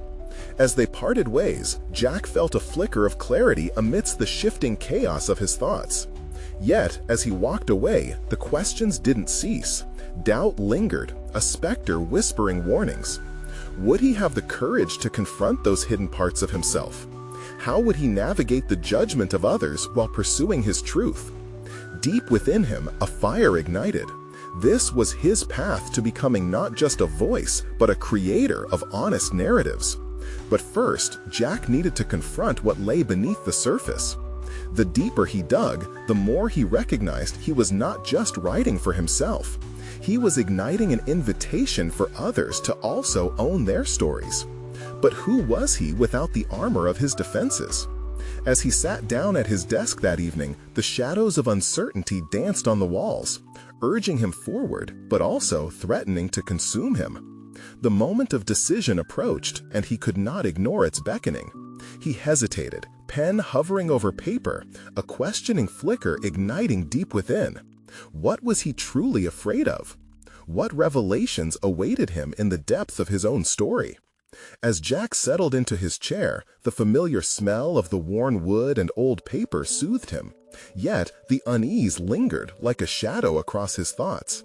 As they parted ways, Jack felt a flicker of clarity amidst the shifting chaos of his thoughts. Yet, as he walked away, the questions didn't cease. Doubt lingered, a specter whispering warnings. Would he have the courage to confront those hidden parts of himself? How would he navigate the judgment of others while pursuing his truth? Deep within him, a fire ignited. This was his path to becoming not just a voice, but a creator of honest narratives. But first, Jack needed to confront what lay beneath the surface. The deeper he dug, the more he recognized he was not just writing for himself. He was igniting an invitation for others to also own their stories. But who was he without the armor of his defenses? As he sat down at his desk that evening, the shadows of uncertainty danced on the walls, urging him forward, but also threatening to consume him. The moment of decision approached, and he could not ignore its beckoning. He hesitated, pen hovering over paper, a questioning flicker igniting deep within. What was he truly afraid of? What revelations awaited him in the depth of his own story? As Jack settled into his chair, the familiar smell of the worn wood and old paper soothed him. Yet the unease lingered like a shadow across his thoughts.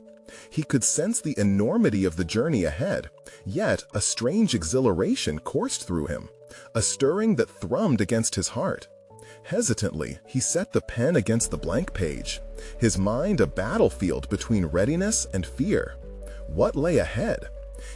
He could sense the enormity of the journey ahead, yet a strange exhilaration coursed through him, a stirring that thrummed against his heart. Hesitantly, he set the pen against the blank page, his mind a battlefield between readiness and fear. What lay ahead?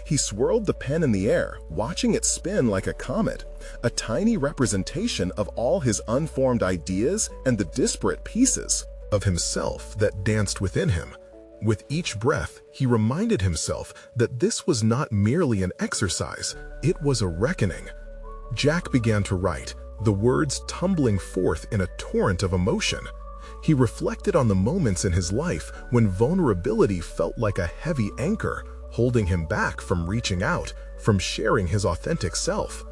He swirled the pen in the air, watching it spin like a comet, a tiny representation of all his unformed ideas and the disparate pieces of himself that danced within him. With each breath, he reminded himself that this was not merely an exercise, it was a reckoning. Jack began to write, the words tumbling forth in a torrent of emotion. He reflected on the moments in his life when vulnerability felt like a heavy anchor, holding him back from reaching out, from sharing his authentic self.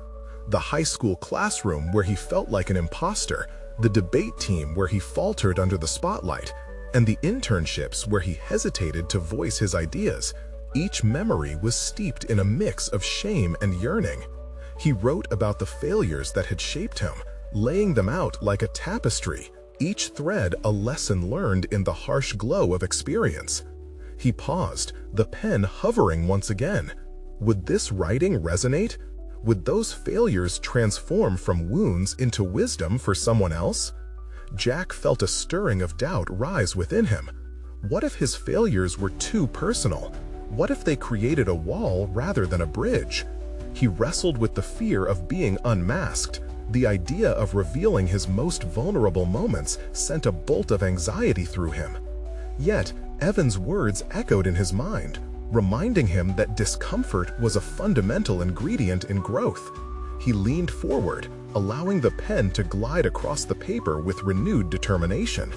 The high school classroom where he felt like an imposter, the debate team where he faltered under the spotlight, and the internships where he hesitated to voice his ideas. Each memory was steeped in a mix of shame and yearning. He wrote about the failures that had shaped him, laying them out like a tapestry, each thread a lesson learned in the harsh glow of experience. He paused, the pen hovering once again. Would this writing resonate? Would those failures transform from wounds into wisdom for someone else? Jack felt a stirring of doubt rise within him. What if his failures were too personal? What if they created a wall rather than a bridge? He wrestled with the fear of being unmasked. The idea of revealing his most vulnerable moments sent a bolt of anxiety through him. Yet, Evan's words echoed in his mind, reminding him that discomfort was a fundamental ingredient in growth. He leaned forward, allowing the pen to glide across the paper with renewed determination.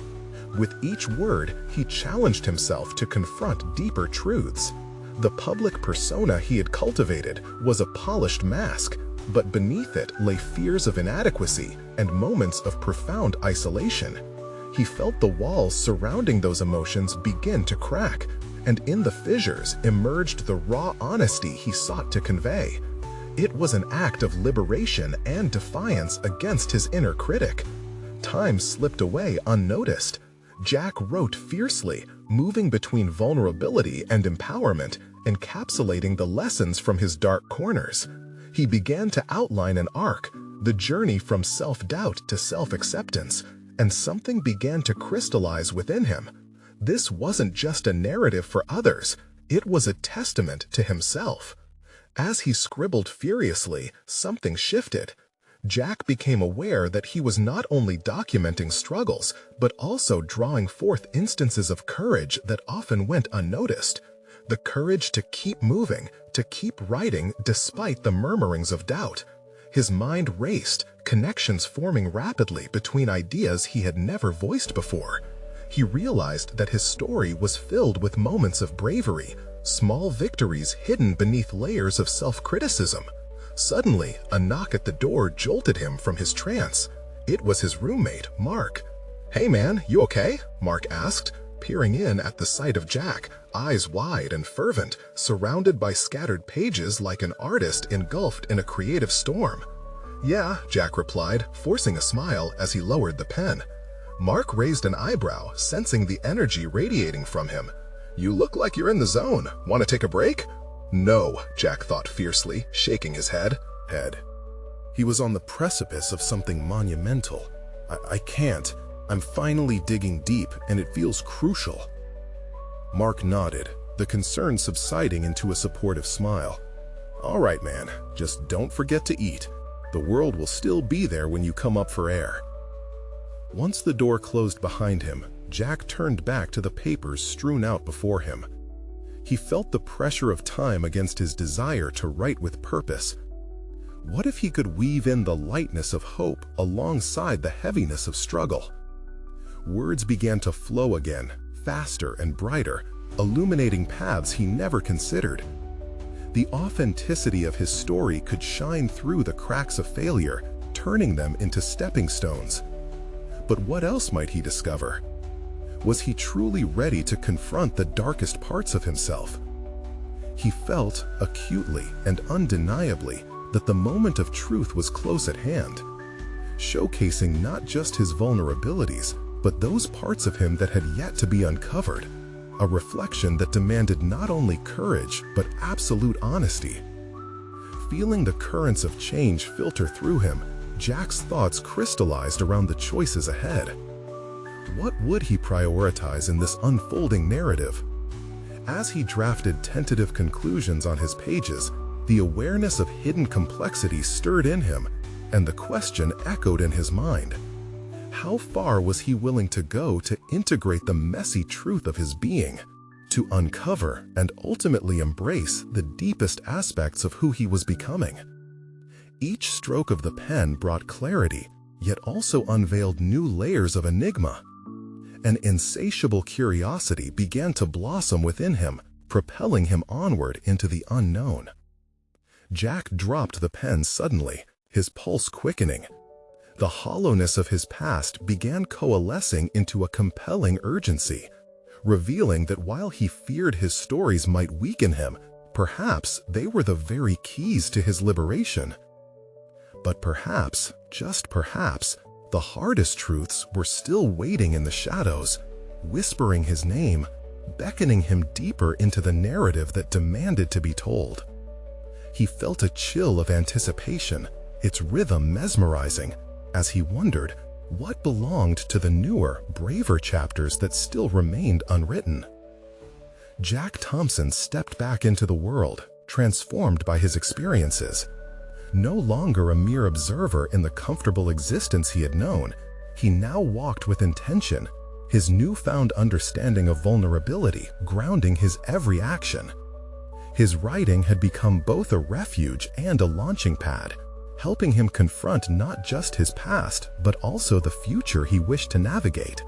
With each word, he challenged himself to confront deeper truths. The public persona he had cultivated was a polished mask, but beneath it lay fears of inadequacy and moments of profound isolation. He felt the walls surrounding those emotions begin to crack, and in the fissures emerged the raw honesty he sought to convey. It was an act of liberation and defiance against his inner critic. Time slipped away unnoticed. Jack wrote fiercely, moving between vulnerability and empowerment, encapsulating the lessons from his dark corners. He began to outline an arc, the journey from self-doubt to self-acceptance, and something began to crystallize within him. This wasn't just a narrative for others, it was a testament to himself. As he scribbled furiously, something shifted. Jack became aware that he was not only documenting struggles, but also drawing forth instances of courage that often went unnoticed. The courage to keep moving, to keep writing despite the murmurings of doubt. His mind raced, connections forming rapidly between ideas he had never voiced before. He realized that his story was filled with moments of bravery, small victories hidden beneath layers of self-criticism. Suddenly, a knock at the door jolted him from his trance. It was his roommate, Mark. "Hey man, you okay?" Mark asked, peering in at the sight of Jack, eyes wide and fervent, surrounded by scattered pages like an artist engulfed in a creative storm. "Yeah," Jack replied, forcing a smile as he lowered the pen. Mark raised an eyebrow, sensing the energy radiating from him. "You look like you're in the zone. Want to take a break?" "No," Jack thought fiercely, shaking his head. He was on the precipice of something monumental. I can't. I'm finally digging deep, and it feels crucial." Mark nodded, the concern subsiding into a supportive smile. "All right, man. Just don't forget to eat. The world will still be there when you come up for air." Once the door closed behind him, Jack turned back to the papers strewn out before him. He felt the pressure of time against his desire to write with purpose. What if he could weave in the lightness of hope alongside the heaviness of struggle? Words began to flow again, faster and brighter, illuminating paths he never considered. The authenticity of his story could shine through the cracks of failure, turning them into stepping stones. But what else might he discover? Was he truly ready to confront the darkest parts of himself? He felt, acutely and undeniably, that the moment of truth was close at hand, showcasing not just his vulnerabilities, but those parts of him that had yet to be uncovered, a reflection that demanded not only courage, but absolute honesty. Feeling the currents of change filter through him, Jack's thoughts crystallized around the choices ahead. What would he prioritize in this unfolding narrative? As he drafted tentative conclusions on his pages, the awareness of hidden complexity stirred in him, and the question echoed in his mind. How far was he willing to go to integrate the messy truth of his being, to uncover and ultimately embrace the deepest aspects of who he was becoming? Each stroke of the pen brought clarity, yet also unveiled new layers of enigma. An insatiable curiosity began to blossom within him, propelling him onward into the unknown. Jack dropped the pen suddenly, his pulse quickening. The hollowness of his past began coalescing into a compelling urgency, revealing that while he feared his stories might weaken him, perhaps they were the very keys to his liberation. But perhaps, just perhaps, the hardest truths were still waiting in the shadows, whispering his name, beckoning him deeper into the narrative that demanded to be told. He felt a chill of anticipation, its rhythm mesmerizing, as he wondered what belonged to the newer, braver chapters that still remained unwritten. Jack Thompson stepped back into the world, transformed by his experiences. No longer a mere observer in the comfortable existence he had known, he now walked with intention, his newfound understanding of vulnerability grounding his every action. His writing had become both a refuge and a launching pad, helping him confront not just his past, but also the future he wished to navigate.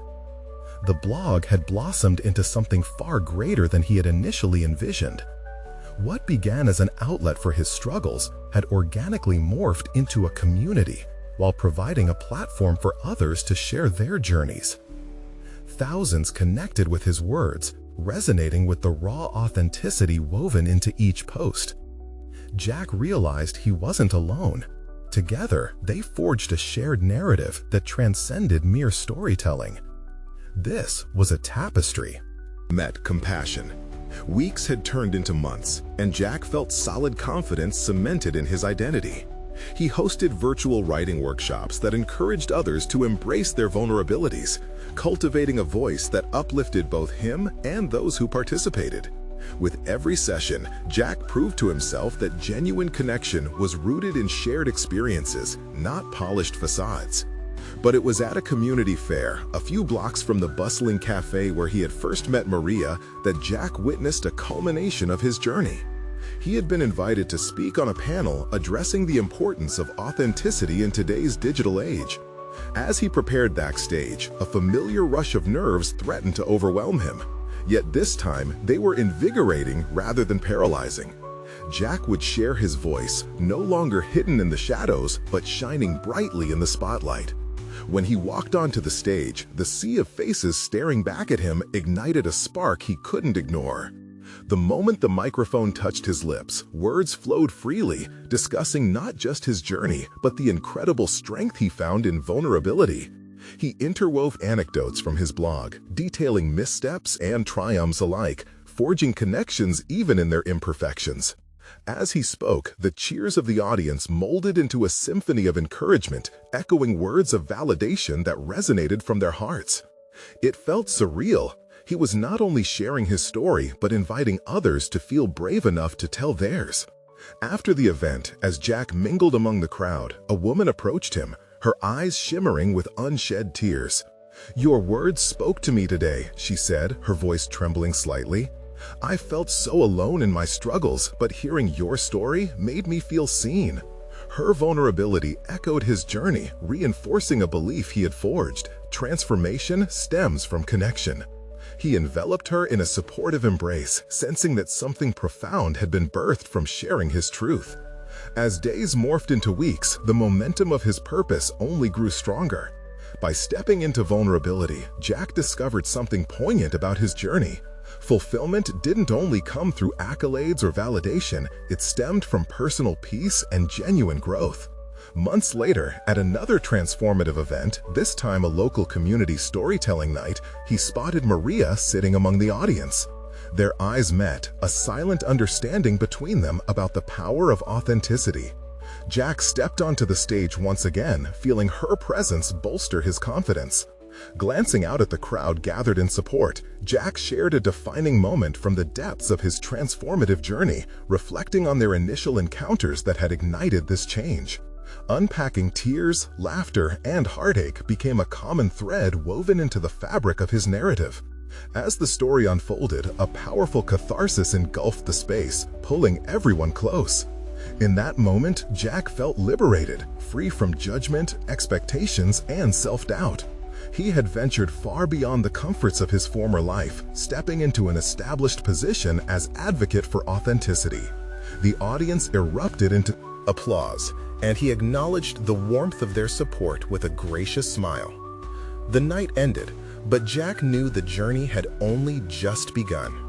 The blog had blossomed into something far greater than he had initially envisioned. What began as an outlet for his struggles had organically morphed into a community, while providing a platform for others to share their journeys. Thousands connected with his words, resonating with the raw authenticity woven into each post. Jack realized he wasn't alone. Together, they forged a shared narrative that transcended mere storytelling. This was a tapestry. Met compassion. Weeks had turned into months, and Jack felt solid confidence cemented in his identity. He hosted virtual writing workshops that encouraged others to embrace their vulnerabilities, cultivating a voice that uplifted both him and those who participated. With every session, Jack proved to himself that genuine connection was rooted in shared experiences, not polished facades. But it was at a community fair, a few blocks from the bustling cafe where he had first met Maria, that Jack witnessed a culmination of his journey. He had been invited to speak on a panel addressing the importance of authenticity in today's digital age. As he prepared backstage, a familiar rush of nerves threatened to overwhelm him. Yet this time, they were invigorating rather than paralyzing. Jack would share his voice, no longer hidden in the shadows, but shining brightly in the spotlight. When he walked onto the stage, the sea of faces staring back at him ignited a spark he couldn't ignore. The moment the microphone touched his lips, words flowed freely, discussing not just his journey, but the incredible strength he found in vulnerability. He interwove anecdotes from his blog, detailing missteps and triumphs alike, forging connections even in their imperfections. As he spoke, the cheers of the audience molded into a symphony of encouragement, echoing words of validation that resonated from their hearts. It felt surreal. He was not only sharing his story, but inviting others to feel brave enough to tell theirs. After the event, as Jack mingled among the crowd, a woman approached him, her eyes shimmering with unshed tears. "Your words spoke to me today," she said, her voice trembling slightly. "I felt so alone in my struggles, but hearing your story made me feel seen." Her vulnerability echoed his journey, reinforcing a belief he had forged: transformation stems from connection. He enveloped her in a supportive embrace, sensing that something profound had been birthed from sharing his truth. As days morphed into weeks, the momentum of his purpose only grew stronger. By stepping into vulnerability, Jack discovered something poignant about his journey. Fulfillment didn't only come through accolades or validation, it stemmed from personal peace and genuine growth. Months later, at another transformative event, this time a local community storytelling night, he spotted Maria sitting among the audience. Their eyes met, a silent understanding between them about the power of authenticity. Jack stepped onto the stage once again, feeling her presence bolster his confidence. Glancing out at the crowd gathered in support, Jack shared a defining moment from the depths of his transformative journey, reflecting on their initial encounters that had ignited this change. Unpacking tears, laughter, and heartache became a common thread woven into the fabric of his narrative. As the story unfolded, a powerful catharsis engulfed the space, pulling everyone close. In that moment, Jack felt liberated, free from judgment, expectations, and self-doubt. He had ventured far beyond the comforts of his former life, stepping into an established position as advocate for authenticity. The audience erupted into applause, and he acknowledged the warmth of their support with a gracious smile. The night ended, but Jack knew the journey had only just begun.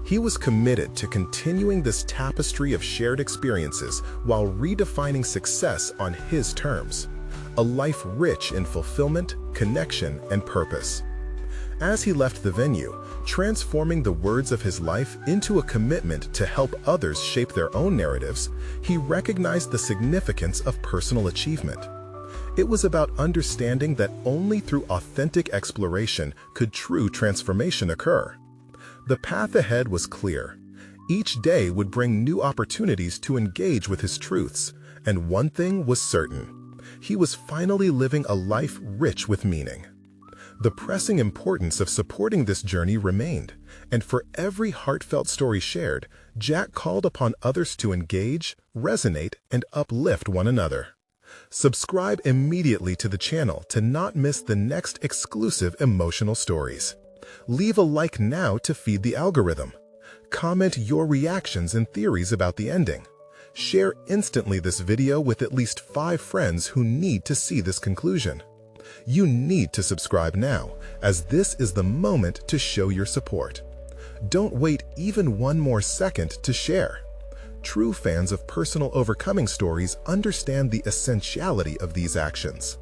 He was committed to continuing this tapestry of shared experiences while redefining success on his terms, a life rich in fulfillment, connection, and purpose. As he left the venue, transforming the words of his life into a commitment to help others shape their own narratives, he recognized the significance of personal achievement. It was about understanding that only through authentic exploration could true transformation occur. The path ahead was clear. Each day would bring new opportunities to engage with his truths, and one thing was certain: he was finally living a life rich with meaning. The pressing importance of supporting this journey remained, and for every heartfelt story shared, Jack called upon others to engage, resonate, and uplift one another. Subscribe immediately to the channel to not miss the next exclusive emotional stories. Leave a like now to feed the algorithm. Comment your reactions and theories about the ending. Share instantly this video with at least 5 friends who need to see this conclusion. You need to subscribe now, as this is the moment to show your support. Don't wait even one more second to share. True fans of personal overcoming stories understand the essentiality of these actions.